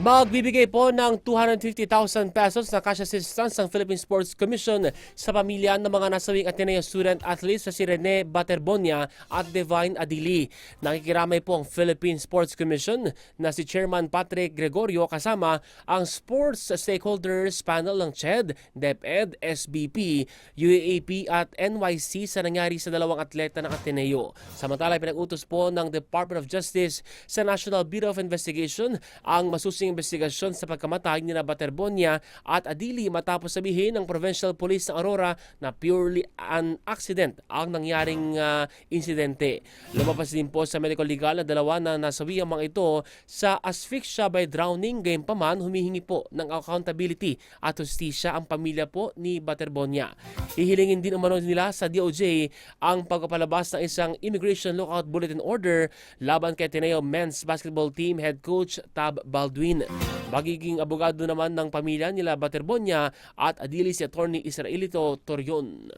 Magbibigay po ng 250,000 pesos na cash assistance ng Philippine Sports Commission sa pamilya ng mga nasawing Ateneo student athletes sa si Rene Baterbonia at Divine Adili. Nakikiramay po ang Philippine Sports Commission na si Chairman Patrick Gregorio kasama ang sports stakeholders panel ng CHED, DepEd, SBP, UAAP at NYC sa nangyari sa dalawang atleta ng Ateneo. Samantala, pinag-utos po ng Department of Justice sa National Bureau of Investigation ang masusing investigasyon sa pagkamatay ni Baterbonia at Adili matapos sabihin ng Provincial Police ng Aurora na purely an accident ang nangyaring insidente. Lumabas din po sa medical legal na dalawa na nasawi ang mga ito sa asphyxia by drowning, gayunpaman humihingi po ng accountability at hustisya ang pamilya po ni Baterbonia. Hihilingin din umano nila sa DOJ ang pagpapalabas ng isang immigration lookout bulletin order laban kay Ateneo men's basketball team head coach Tab Baldwin. Magiging abogado naman ng pamilya nila Baterbonia at Adili si Attorney Israelito Torion.